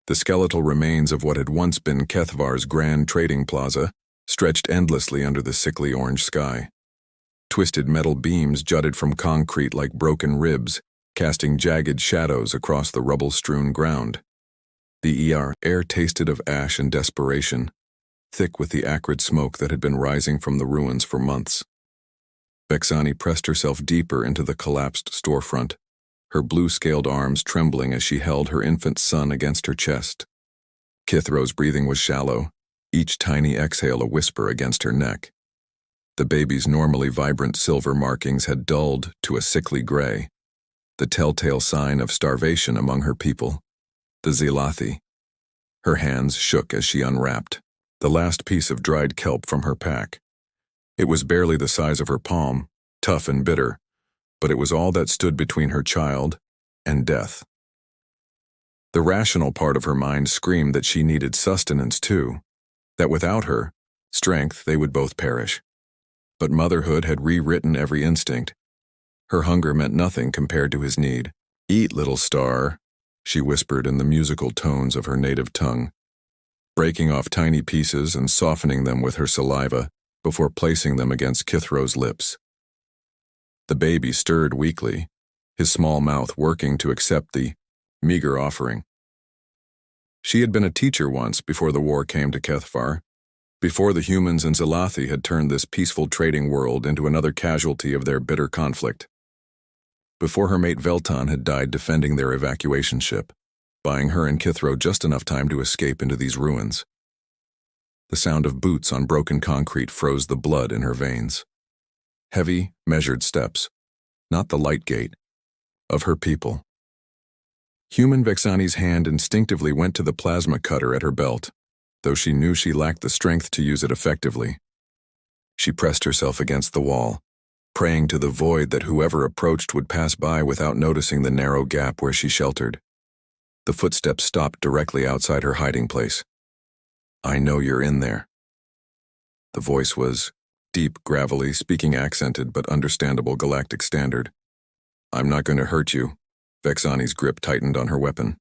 The skeletal remains of what had once been Kethvar's grand trading plaza stretched endlessly under the sickly orange sky. Twisted metal beams jutted from concrete like broken ribs, casting jagged shadows across the rubble-strewn ground. The air tasted of ash and desperation, thick with the acrid smoke that had been rising from the ruins for months. Vexani pressed herself deeper into the collapsed storefront, her blue-scaled arms trembling as she held her infant son against her chest. Kithro's breathing was shallow, each tiny exhale a whisper against her neck. The baby's normally vibrant silver markings had dulled to a sickly gray, the telltale sign of starvation among her people, the Zilathi. Her hands shook as she unwrapped the last piece of dried kelp from her pack. It was barely the size of her palm, tough and bitter, but it was all that stood between her child and death. The rational part of her mind screamed that she needed sustenance too, that without her strength they would both perish. But motherhood had rewritten every instinct. Her hunger meant nothing compared to his need. "Eat, little star," she whispered in the musical tones of her native tongue, breaking off tiny pieces and softening them with her saliva before placing them against Kithro's lips. The baby stirred weakly, his small mouth working to accept the meager offering. She had been a teacher once before the war came to Kethvar, before the humans and Zilathi had turned this peaceful trading world into another casualty of their bitter conflict. Before her mate Veltan had died defending their evacuation ship, buying her and Kithro just enough time to escape into these ruins. The sound of boots on broken concrete froze the blood in her veins. Heavy, measured steps, not the light gait, of her people. Human Vexani's hand instinctively went to the plasma cutter at her belt, though she knew she lacked the strength to use it effectively. She pressed herself against the wall, praying to the void that whoever approached would pass by without noticing the narrow gap where she sheltered. The footsteps stopped directly outside her hiding place. "I know you're in there." The voice was deep, gravelly, speaking accented but understandable galactic standard. "I'm not going to hurt you." Vexani's grip tightened on her weapon.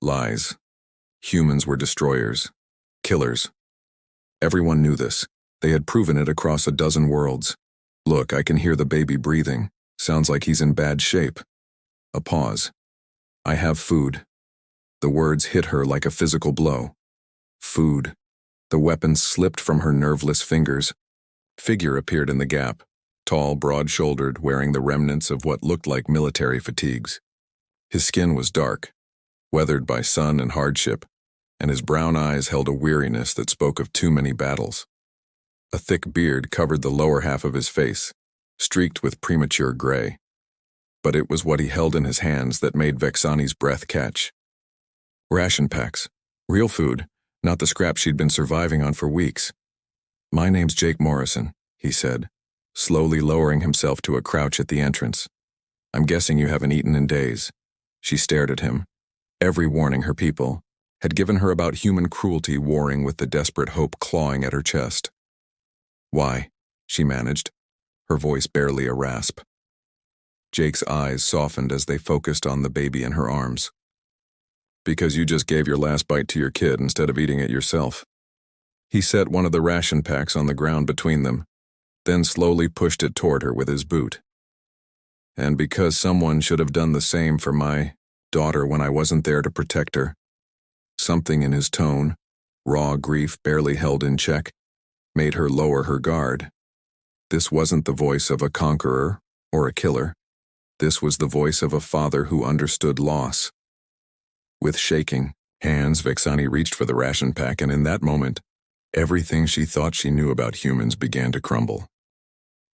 Lies. Humans were destroyers. Killers. Everyone knew this. They had proven it across a dozen worlds. "Look, I can hear the baby breathing. Sounds like he's in bad shape." A pause. "I have food." The words hit her like a physical blow. Food. The weapon slipped from her nerveless fingers. Figure appeared in the gap, tall, broad-shouldered, wearing the remnants of what looked like military fatigues. His skin was dark, weathered by sun and hardship, and his brown eyes held a weariness that spoke of too many battles. A thick beard covered the lower half of his face, streaked with premature gray. But it was what he held in his hands that made Vexani's breath catch. Ration packs. Real food, not the scrap she'd been surviving on for weeks. "My name's Jake Morrison," he said, slowly lowering himself to a crouch at the entrance. "I'm guessing you haven't eaten in days." She stared at him. Every warning her people had given her about human cruelty warring with the desperate hope clawing at her chest. "Why?" she managed, her voice barely a rasp. Jake's eyes softened as they focused on the baby in her arms. "Because you just gave your last bite to your kid instead of eating it yourself." He set one of the ration packs on the ground between them, then slowly pushed it toward her with his boot. "And because someone should have done the same for my daughter when I wasn't there to protect her." Something in his tone, raw grief barely held in check, made her lower her guard. This wasn't the voice of a conqueror or a killer. This was the voice of a father who understood loss. With shaking hands, Vexani reached for the ration pack, and in that moment, everything she thought she knew about humans began to crumble.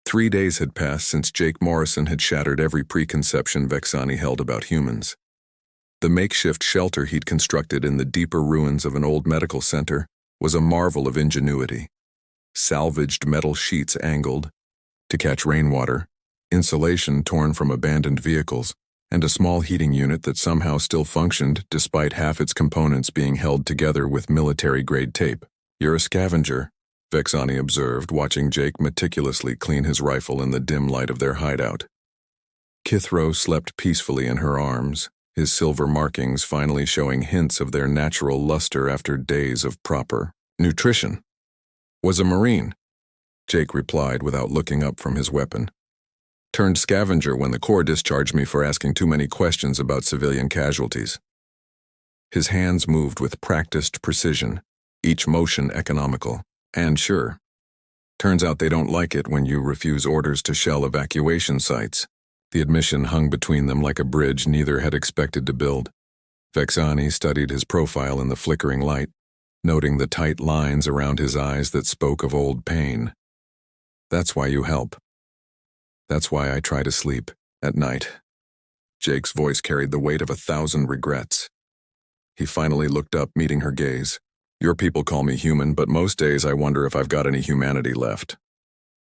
3 days had passed since Jake Morrison had shattered every preconception Vexani held about humans. The makeshift shelter he'd constructed in the deeper ruins of an old medical center was a marvel of ingenuity. Salvaged metal sheets angled to catch rainwater, insulation torn from abandoned vehicles, and a small heating unit that somehow still functioned despite half its components being held together with military-grade tape. "You're a scavenger," Vexani observed, watching Jake meticulously clean his rifle in the dim light of their hideout. Kithro slept peacefully in her arms, his silver markings finally showing hints of their natural luster after days of proper nutrition. Was a Marine, Jake replied without looking up from his weapon. Turned scavenger when the Corps discharged me for asking too many questions about civilian casualties. His hands moved with practiced precision, each motion economical. And sure, turns out they don't like it when you refuse orders to shell evacuation sites. The admission hung between them like a bridge neither had expected to build. Vexani studied his profile in the flickering light, noting the tight lines around his eyes that spoke of old pain. That's why you help. That's why I try to sleep at night. Jake's voice carried the weight of 1,000 regrets. He finally looked up, meeting her gaze. Your people call me human, but most days I wonder if I've got any humanity left.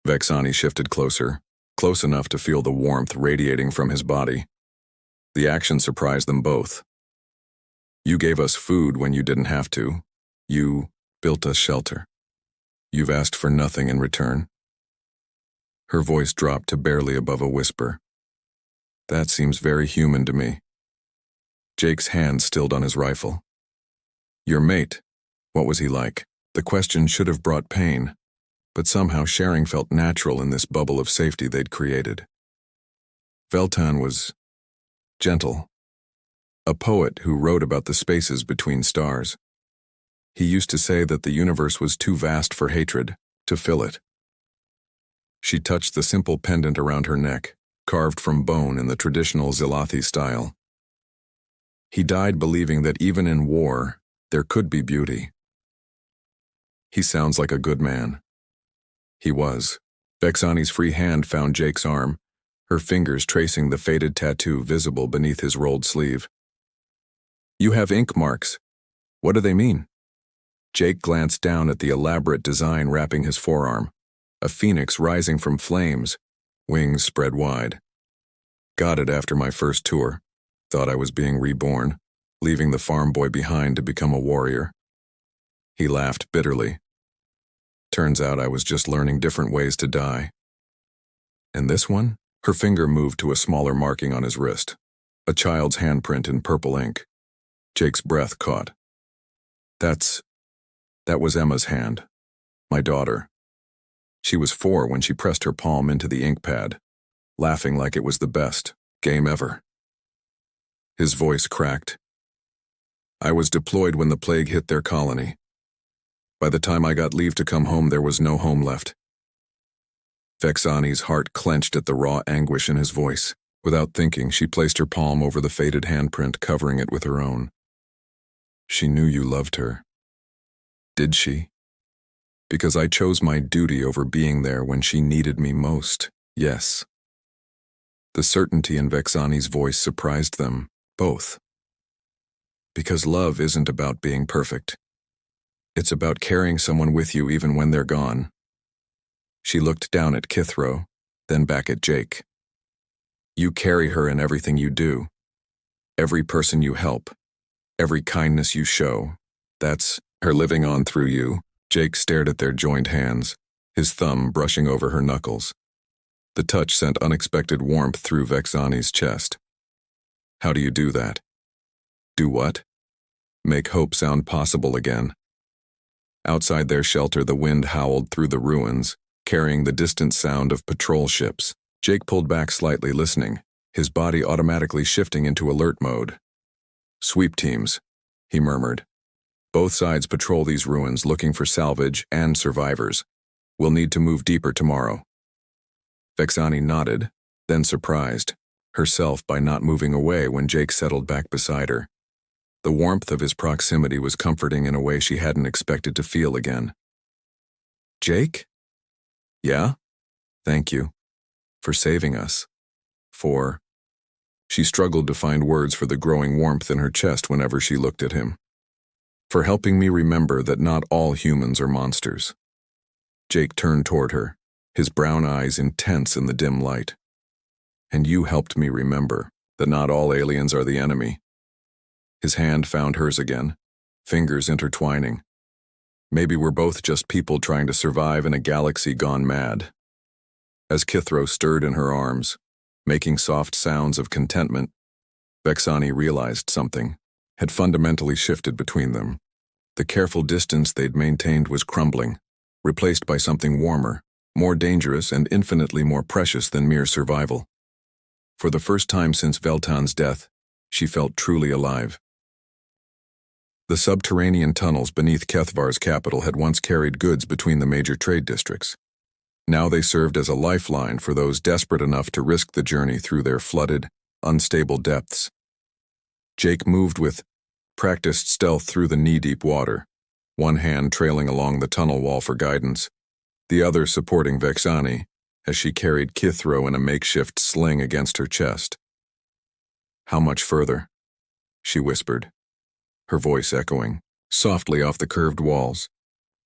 Vexani shifted closer, close enough to feel the warmth radiating from his body. The action surprised them both. You gave us food when you didn't have to. You built us shelter. You've asked for nothing in return. Her voice dropped to barely above a whisper. That seems very human to me. Jake's hand stilled on his rifle. Your mate, what was he like? The question should have brought pain, but somehow sharing felt natural in this bubble of safety they'd created. Veltan was gentle, a poet who wrote about the spaces between stars. He used to say that the universe was too vast for hatred to fill it. She touched the simple pendant around her neck, carved from bone in the traditional Zilathi style. He died believing that even in war, there could be beauty. He sounds like a good man. He was. Vexani's free hand found Jake's arm, her fingers tracing the faded tattoo visible beneath his rolled sleeve. You have ink marks. What do they mean? Jake glanced down at the elaborate design wrapping his forearm, a phoenix rising from flames, wings spread wide. Got it after my first tour. Thought I was being reborn, leaving the farm boy behind to become a warrior. He laughed bitterly. Turns out I was just learning different ways to die. And this one? Her finger moved to a smaller marking on his wrist, a child's handprint in purple ink. Jake's breath caught. That was Emma's hand, my daughter. She was 4 when she pressed her palm into the ink pad, laughing like it was the best game ever. His voice cracked. I was deployed when the plague hit their colony. By the time I got leave to come home, there was no home left. Vexani's heart clenched at the raw anguish in his voice. Without thinking, she placed her palm over the faded handprint, covering it with her own. She knew you loved her. Did she? Because I chose my duty over being there when she needed me most, yes. The certainty in Vexani's voice surprised them, both. Because love isn't about being perfect. It's about carrying someone with you even when they're gone. She looked down at Kithro, then back at Jake. You carry her in everything you do. Every person you help. Every kindness you show. That's her living on through you. Jake stared at their joined hands, his thumb brushing over her knuckles. The touch sent unexpected warmth through Vexani's chest. How do you do that? Do what? Make hope sound possible again. Outside their shelter, the wind howled through the ruins, carrying the distant sound of patrol ships. Jake pulled back slightly, listening, his body automatically shifting into alert mode. Sweep teams, he murmured. Both sides patrol these ruins looking for salvage and survivors. We'll need to move deeper tomorrow. Vexani nodded, then surprised herself by not moving away when Jake settled back beside her. The warmth of his proximity was comforting in a way she hadn't expected to feel again. Jake? Yeah? Thank you. For saving us. She struggled to find words for the growing warmth in her chest whenever she looked at him. For helping me remember that not all humans are monsters. Jake turned toward her, his brown eyes intense in the dim light. And you helped me remember that not all aliens are the enemy. His hand found hers again, fingers intertwining. Maybe we're both just people trying to survive in a galaxy gone mad. As Kithro stirred in her arms, making soft sounds of contentment, Vexani realized something had fundamentally shifted between them. The careful distance they'd maintained was crumbling, replaced by something warmer, more dangerous and infinitely more precious than mere survival. For the first time since Veltan's death, she felt truly alive. The subterranean tunnels beneath Kethvar's capital had once carried goods between the major trade districts. Now they served as a lifeline for those desperate enough to risk the journey through their flooded, unstable depths. Jake moved with practiced stealth through the knee-deep water, one hand trailing along the tunnel wall for guidance, the other supporting Vexani as she carried Kithro in a makeshift sling against her chest. "How much further?" she whispered, her voice echoing softly off the curved walls.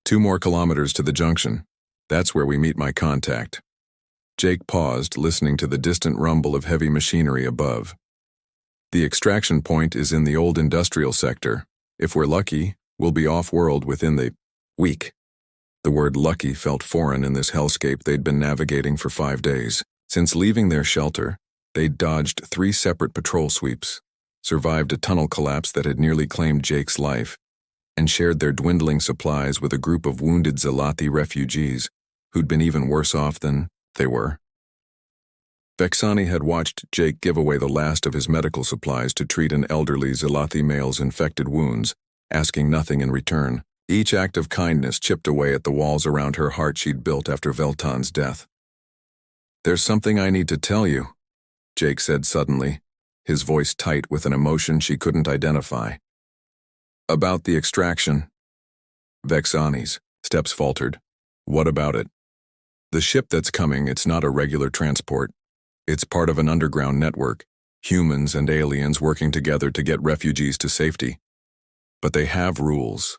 "2 more kilometers to the junction. That's where we meet my contact." Jake paused, listening to the distant rumble of heavy machinery above. "The extraction point is in the old industrial sector. If we're lucky, we'll be off-world within the week." The word lucky felt foreign in this hellscape they'd been navigating for 5 days. Since leaving their shelter, they'd dodged 3 separate patrol sweeps, survived a tunnel collapse that had nearly claimed Jake's life, and shared their dwindling supplies with a group of wounded Zalati refugees who'd been even worse off than they were. Vexani had watched Jake give away the last of his medical supplies to treat an elderly Zalati male's infected wounds, asking nothing in return. Each act of kindness chipped away at the walls around her heart she'd built after Veltan's death. "There's something I need to tell you," Jake said suddenly, his voice tight with an emotion she couldn't identify. "About the extraction." Vexani's steps faltered. "What about it?" "The ship that's coming, it's not a regular transport. It's part of an underground network, humans and aliens working together to get refugees to safety. But they have rules."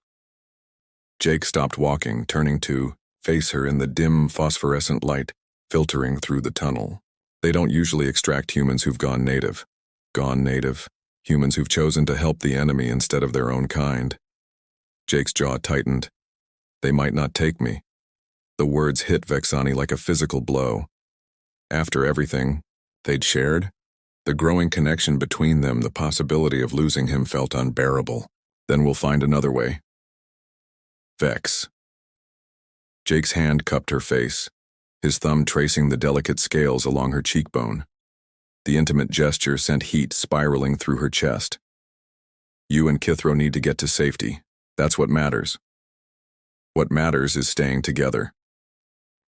Jake stopped walking, turning to face her in the dim phosphorescent light filtering through the tunnel. "They don't usually extract humans who've gone native. Humans who've chosen to help the enemy instead of their own kind." Jake's jaw tightened. "They might not take me." The words hit Vexani like a physical blow. After everything they'd shared, the growing connection between them, the possibility of losing him felt unbearable. "Then we'll find another way." "Vex." Jake's hand cupped her face, his thumb tracing the delicate scales along her cheekbone. The intimate gesture sent heat spiraling through her chest. "You and Kithro need to get to safety. That's what matters. What matters is staying together."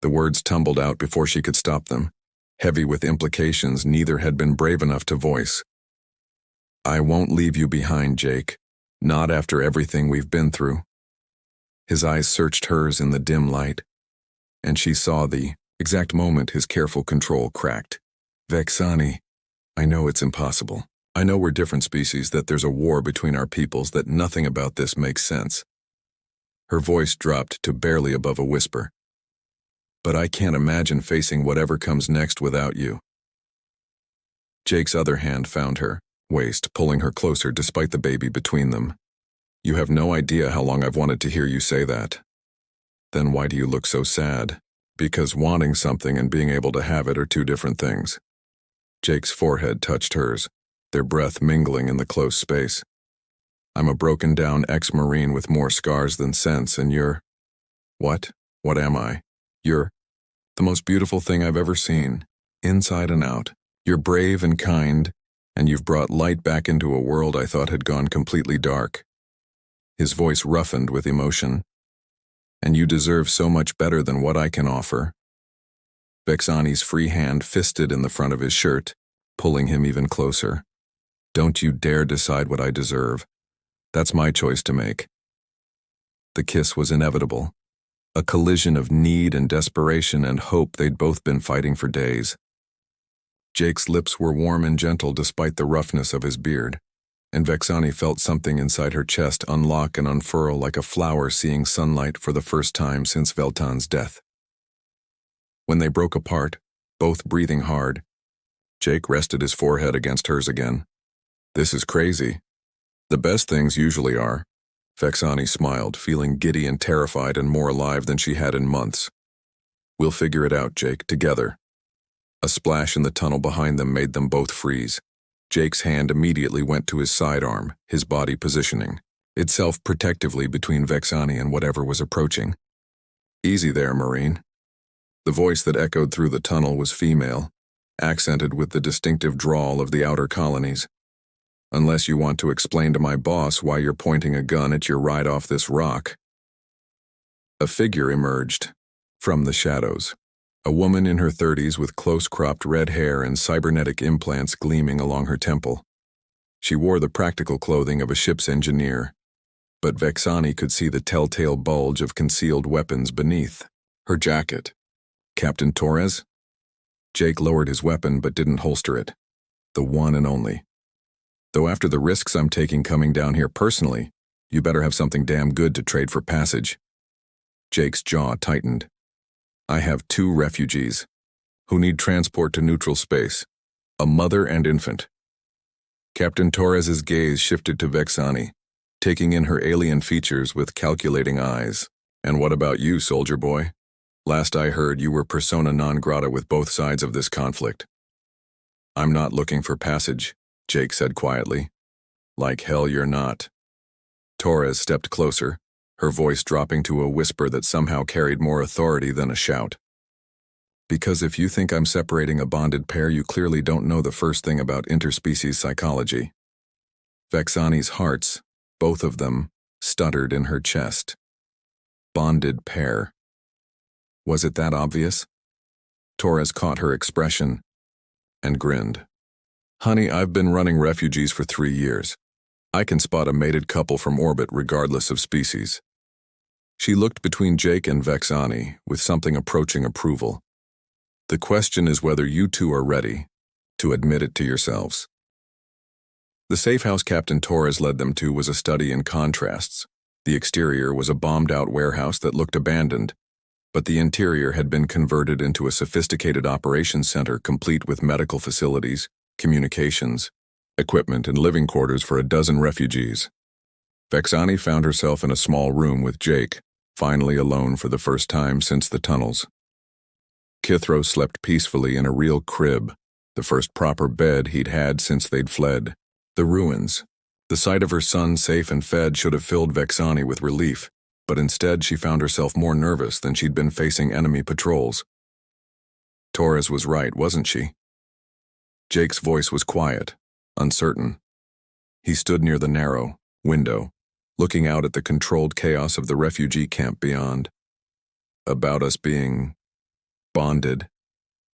The words tumbled out before she could stop them, heavy with implications neither had been brave enough to voice. "I won't leave you behind, Jake. Not after everything we've been through." His eyes searched hers in the dim light, and she saw the exact moment his careful control cracked. "Vexani, I know it's impossible. I know we're different species, that there's a war between our peoples, that nothing about this makes sense." Her voice dropped to barely above a whisper. "But I can't imagine facing whatever comes next without you." Jake's other hand found her waist, pulling her closer despite the baby between them. "You have no idea how long I've wanted to hear you say that." "Then why do you look so sad?" "Because wanting something and being able to have it are 2 different things." Jake's forehead touched hers, their breath mingling in the close space. "I'm a broken-down ex-Marine with more scars than sense, and you're—" "What? What am I?" "You're the most beautiful thing I've ever seen, inside and out. You're brave and kind, and you've brought light back into a world I thought had gone completely dark." His voice roughened with emotion. "And you deserve so much better than what I can offer." Vexani's free hand fisted in the front of his shirt, pulling him even closer. "Don't you dare decide what I deserve. That's my choice to make." The kiss was inevitable, a collision of need and desperation and hope they'd both been fighting for days. Jake's lips were warm and gentle despite the roughness of his beard, and Vexani felt something inside her chest unlock and unfurl like a flower seeing sunlight for the first time since Veltan's death. When they broke apart, both breathing hard, Jake rested his forehead against hers again. "This is crazy." "The best things usually are." Vexani smiled, feeling giddy and terrified and more alive than she had in months. "We'll figure it out, Jake, together." A splash in the tunnel behind them made them both freeze. Jake's hand immediately went to his sidearm, his body positioning itself protectively between Vexani and whatever was approaching. "Easy there, Marine." The voice that echoed through the tunnel was female, accented with the distinctive drawl of the outer colonies. "Unless you want to explain to my boss why you're pointing a gun at your ride off this rock." A figure emerged from the shadows. A woman in her 30s with close-cropped red hair and cybernetic implants gleaming along her temple. She wore the practical clothing of a ship's engineer, but Vexani could see the telltale bulge of concealed weapons beneath her jacket. "Captain Torres?" Jake lowered his weapon but didn't holster it. "The one and only. Though after the risks I'm taking coming down here personally, you better have something damn good to trade for passage." Jake's jaw tightened. "I have 2 refugees who need transport to neutral space, a mother and infant." Captain Torres's gaze shifted to Vexani, taking in her alien features with calculating eyes. "And what about you, soldier boy? Last I heard, you were persona non grata with both sides of this conflict." "I'm not looking for passage," Jake said quietly. "Like hell you're not." Torres stepped closer, her voice dropping to a whisper that somehow carried more authority than a shout. "Because if you think I'm separating a bonded pair, you clearly don't know the first thing about interspecies psychology." Vexani's hearts, both of them, stuttered in her chest. Bonded pair. Was it that obvious? Torres caught her expression and grinned. "Honey, I've been running refugees for 3 years. I can spot a mated couple from orbit regardless of species." She looked between Jake and Vexani with something approaching approval. "The question is whether you two are ready to admit it to yourselves." The safe house Captain Torres led them to was a study in contrasts. The exterior was a bombed-out warehouse that looked abandoned, but the interior had been converted into a sophisticated operations center complete with medical facilities, communications, equipment, and living quarters for a dozen refugees. Vexani found herself in a small room with Jake, finally alone for the first time since the tunnels. Kithro slept peacefully in a real crib, the first proper bed he'd had since they'd fled. The ruins. The sight of her son safe and fed should have filled Vexani with relief, but instead she found herself more nervous than she'd been facing enemy patrols. Torres was right, wasn't she? Jake's voice was quiet, uncertain. He stood near the narrow window, looking out at the controlled chaos of the refugee camp beyond. "About us being bonded."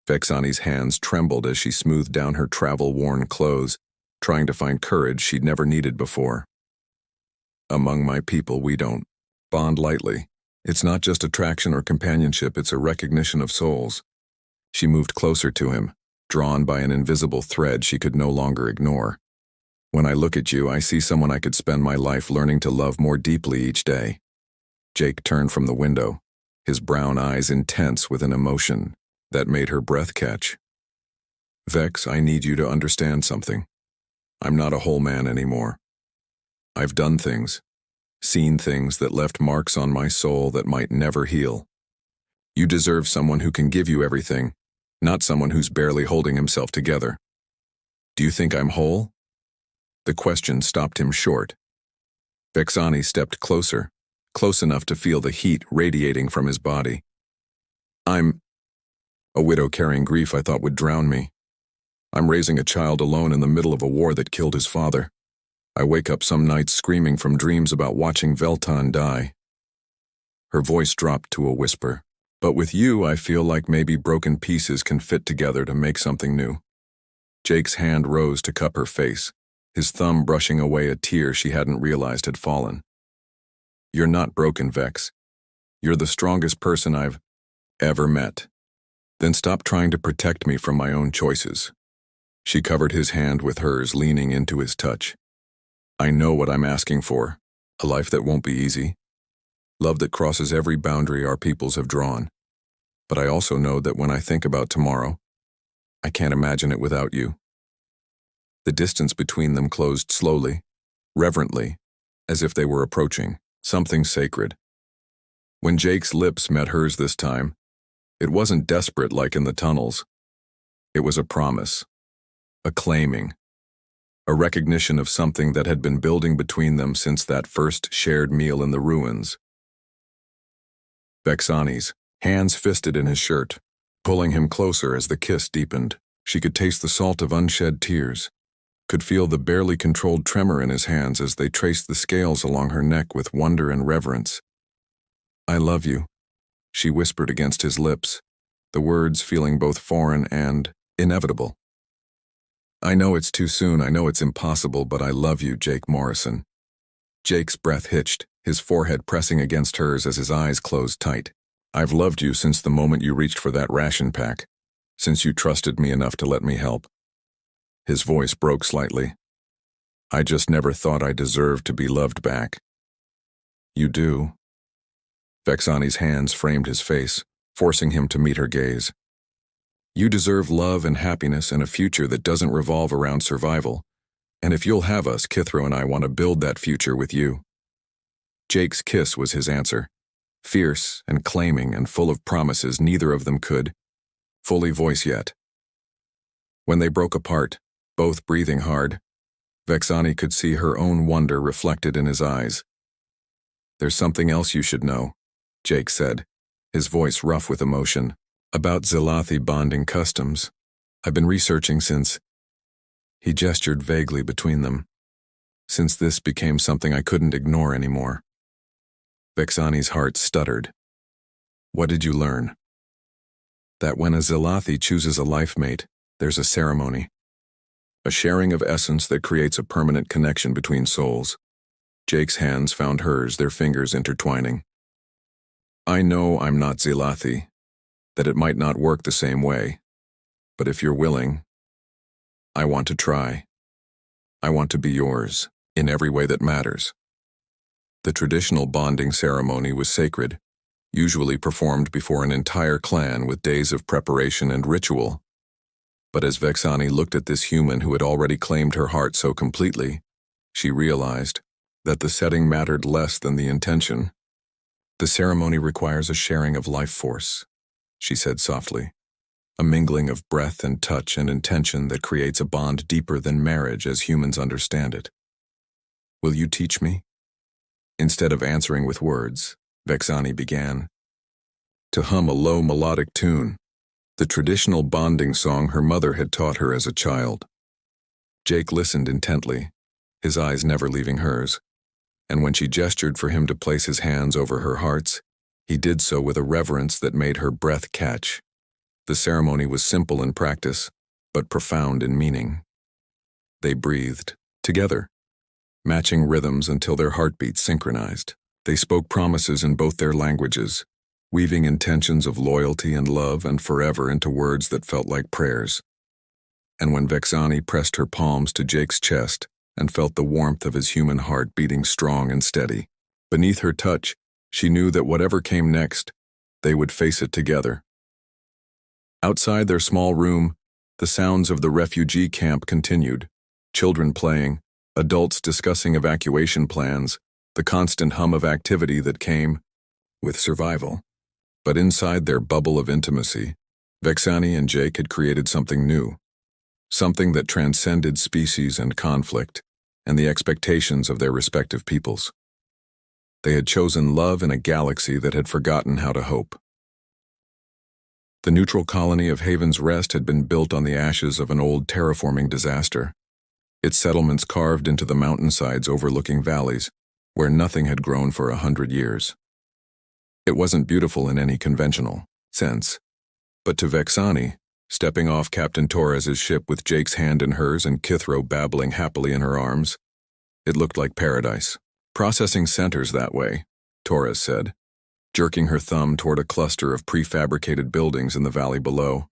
Vexani's hands trembled as she smoothed down her travel-worn clothes, trying to find courage she'd never needed before. "Among my people, we don't bond lightly. It's not just attraction or companionship, it's a recognition of souls." She moved closer to him, drawn by an invisible thread she could no longer ignore. "When I look at you, I see someone I could spend my life learning to love more deeply each day." Jake turned from the window, his brown eyes intense with an emotion that made her breath catch. "Vex, I need you to understand something. I'm not a whole man anymore. I've done things, seen things that left marks on my soul that might never heal. You deserve someone who can give you everything, not someone who's barely holding himself together. Do you think I'm whole?" The question stopped him short. Vexani stepped closer, close enough to feel the heat radiating from his body. "I'm a widow carrying grief I thought would drown me. I'm raising a child alone in the middle of a war that killed his father. I wake up some nights screaming from dreams about watching Veltan die." Her voice dropped to a whisper. "But with you, I feel like maybe broken pieces can fit together to make something new." Jake's hand rose to cup her face, his thumb brushing away a tear she hadn't realized had fallen. "You're not broken, Vex. You're the strongest person I've ever met. Then stop trying to protect me from my own choices." She covered his hand with hers, leaning into his touch. "I know what I'm asking for, a life that won't be easy. Love that crosses every boundary our peoples have drawn. But I also know that when I think about tomorrow, I can't imagine it without you." The distance between them closed slowly, reverently, as if they were approaching something sacred. When Jake's lips met hers this time, it wasn't desperate like in the tunnels. It was a promise, a claiming, a recognition of something that had been building between them since that first shared meal in the ruins. Vexani's hands fisted in his shirt, pulling him closer as the kiss deepened. She could taste the salt of unshed tears, could feel the barely controlled tremor in his hands as they traced the scales along her neck with wonder and reverence. "I love you," she whispered against his lips, the words feeling both foreign and inevitable. "I know it's too soon, I know it's impossible, but I love you, Jake Morrison." Jake's breath hitched, his forehead pressing against hers as his eyes closed tight. "I've loved you since the moment you reached for that ration pack, since you trusted me enough to let me help." His voice broke slightly. "I just never thought I deserved to be loved back." "You do." Vexani's hands framed his face, forcing him to meet her gaze. "You deserve love and happiness and a future that doesn't revolve around survival. And if you'll have us, Kithro and I want to build that future with you." Jake's kiss was his answer, fierce and claiming and full of promises neither of them could fully voice yet. When they broke apart, both breathing hard, Vexani could see her own wonder reflected in his eyes. "There's something else you should know," Jake said, his voice rough with emotion, "about Zelathi bonding customs. I've been researching since—" He gestured vaguely between them. "Since this became something I couldn't ignore anymore." Vexani's heart stuttered. "What did you learn?" "That when a Zelathi chooses a life mate, there's a ceremony. A sharing of essence that creates a permanent connection between souls." Jake's hands found hers, their fingers intertwining. "I know I'm not Zelathi, that it might not work the same way, but if you're willing, I want to try. I want to be yours, in every way that matters." The traditional bonding ceremony was sacred, usually performed before an entire clan with days of preparation and ritual. But as Vexani looked at this human who had already claimed her heart so completely, she realized that the setting mattered less than the intention. "The ceremony requires a sharing of life force," she said softly, "a mingling of breath and touch and intention that creates a bond deeper than marriage as humans understand it. Will you teach me?" Instead of answering with words, Vexani began to hum a low melodic tune, the traditional bonding song her mother had taught her as a child. Jake listened intently, his eyes never leaving hers, and when she gestured for him to place his hands over her hearts, he did so with a reverence that made her breath catch. The ceremony was simple in practice, but profound in meaning. They breathed, together, matching rhythms until their heartbeats synchronized. They spoke promises in both their languages, weaving intentions of loyalty and love and forever into words that felt like prayers. And when Vexani pressed her palms to Jake's chest and felt the warmth of his human heart beating strong and steady, beneath her touch, she knew that whatever came next, they would face it together. Outside their small room, the sounds of the refugee camp continued, children playing, adults discussing evacuation plans, the constant hum of activity that came with survival. But inside their bubble of intimacy, Vexani and Jake had created something new, something that transcended species and conflict and the expectations of their respective peoples. They had chosen love in a galaxy that had forgotten how to hope. The neutral colony of Haven's Rest had been built on the ashes of an old terraforming disaster, its settlements carved into the mountainsides overlooking valleys where nothing had grown for 100 years. It wasn't beautiful in any conventional sense, but to Vexani, stepping off Captain Torres's ship with Jake's hand in hers and Kithro babbling happily in her arms, it looked like paradise. "Processing centers that way," Torres said, jerking her thumb toward a cluster of prefabricated buildings in the valley below.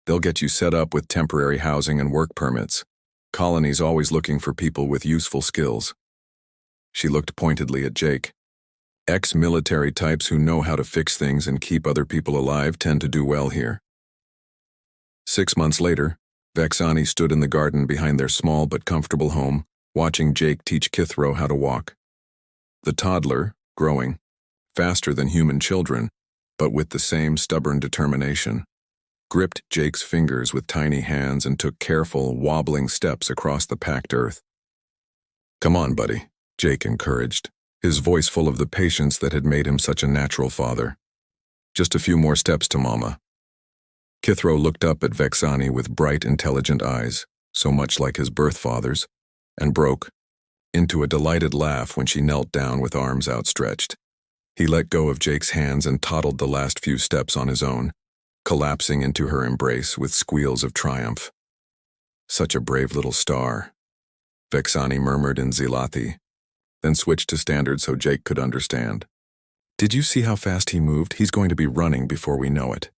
"They'll get you set up with temporary housing and work permits. Colony's always looking for people with useful skills." She looked pointedly at Jake. "Ex-military types who know how to fix things and keep other people alive tend to do well here." 6 months later, Vexani stood in the garden behind their small but comfortable home, watching Jake teach Kithro how to walk. The toddler, growing, faster than human children, but with the same stubborn determination. gripped Jake's fingers with tiny hands and took careful, wobbling steps across the packed earth. "Come on, buddy," Jake encouraged, his voice full of the patience that had made him such a natural father. "Just a few more steps to Mama." Kithro looked up at Vexani with bright, intelligent eyes, so much like his birth father's, and broke into a delighted laugh when she knelt down with arms outstretched. He let go of Jake's hands and toddled the last few steps on his own, collapsing into her embrace with squeals of triumph. "Such a brave little star," Vexani murmured in Zilathi, then switched to standard so Jake could understand. "Did you see how fast he moved? He's going to be running before we know it."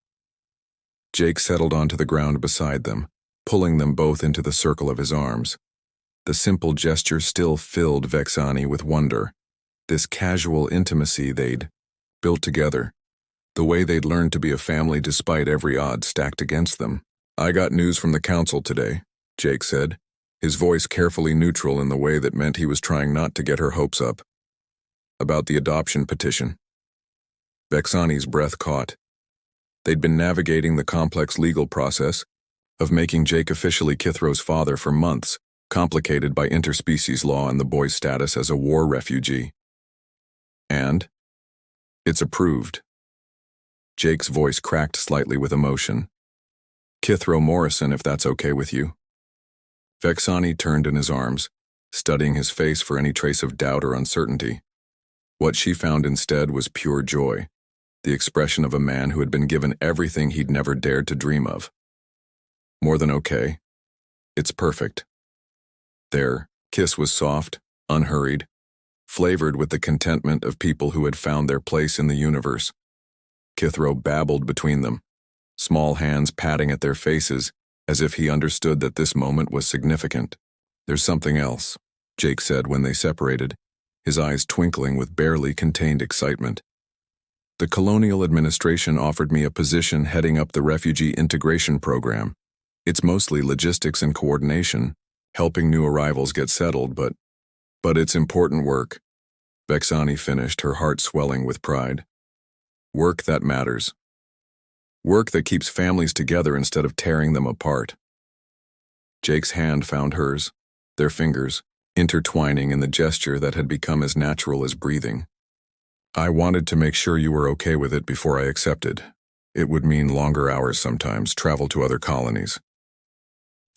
Jake settled onto the ground beside them, pulling them both into the circle of his arms. The simple gesture still filled Vexani with wonder. This casual intimacy they'd built together, the way they'd learned to be a family despite every odds stacked against them. "I got news from the council today," Jake said, his voice carefully neutral in the way that meant he was trying not to get her hopes up. "About the adoption petition." Vexani's breath caught. They'd been navigating the complex legal process of making Jake officially Kithro's father for months, complicated by interspecies law and the boy's status as a war refugee. "And? It's approved." Jake's voice cracked slightly with emotion. "Kithro Morrison, if that's okay with you." Vexani turned in his arms, studying his face for any trace of doubt or uncertainty. What she found instead was pure joy, the expression of a man who had been given everything he'd never dared to dream of. "More than okay. It's perfect." Their kiss was soft, unhurried, flavored with the contentment of people who had found their place in the universe. Kithro babbled between them, small hands patting at their faces as if he understood that this moment was significant. "There's something else," Jake said when they separated, his eyes twinkling with barely contained excitement. "The colonial administration offered me a position heading up the refugee integration program. It's mostly logistics and coordination, helping new arrivals get settled, but it's important work." Vexani finished, her heart swelling with pride. "Work that matters. Work that keeps families together instead of tearing them apart." Jake's hand found hers, their fingers intertwining in the gesture that had become as natural as breathing. "I wanted to make sure you were okay with it before I accepted. It would mean longer hours sometimes, travel to other colonies."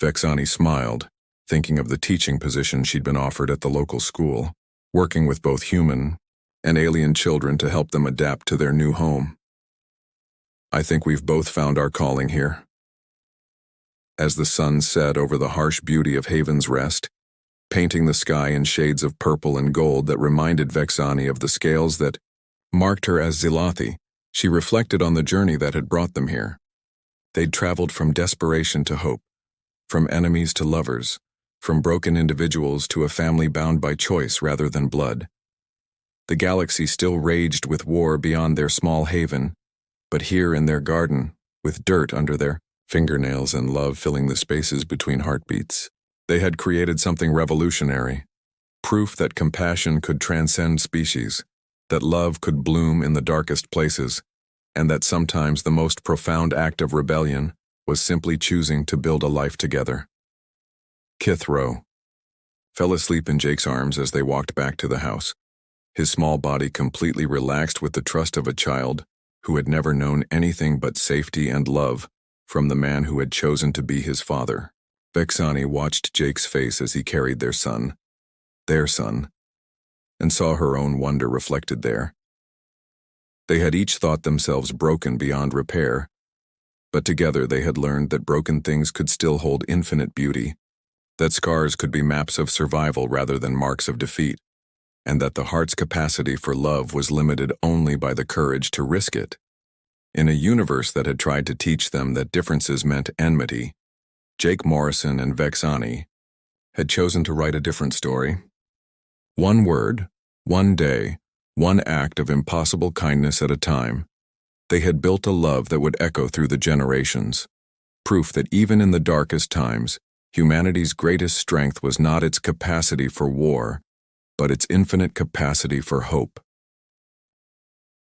Vexani smiled, thinking of the teaching position she'd been offered at the local school, working with both human and alien children to help them adapt to their new home. "I think we've both found our calling here." As the sun set over the harsh beauty of Haven's Rest, painting the sky in shades of purple and gold that reminded Vexani of the scales that marked her as Zilathi, she reflected on the journey that had brought them here. They'd traveled from desperation to hope, from enemies to lovers, from broken individuals to a family bound by choice rather than blood. The galaxy still raged with war beyond their small haven, but here in their garden, with dirt under their fingernails and love filling the spaces between heartbeats, they had created something revolutionary, proof that compassion could transcend species, that love could bloom in the darkest places, and that sometimes the most profound act of rebellion was simply choosing to build a life together. Kithro fell asleep in Jake's arms as they walked back to the house, his small body completely relaxed with the trust of a child who had never known anything but safety and love from the man who had chosen to be his father. Vexani watched Jake's face as he carried their son, and saw her own wonder reflected there. They had each thought themselves broken beyond repair, but together they had learned that broken things could still hold infinite beauty, that scars could be maps of survival rather than marks of defeat, and that the heart's capacity for love was limited only by the courage to risk it. In a universe that had tried to teach them that differences meant enmity, Jake Morrison and Vexani had chosen to write a different story. One word, one day, one act of impossible kindness at a time, they had built a love that would echo through the generations, proof that even in the darkest times, humanity's greatest strength was not its capacity for war, but its infinite capacity for hope.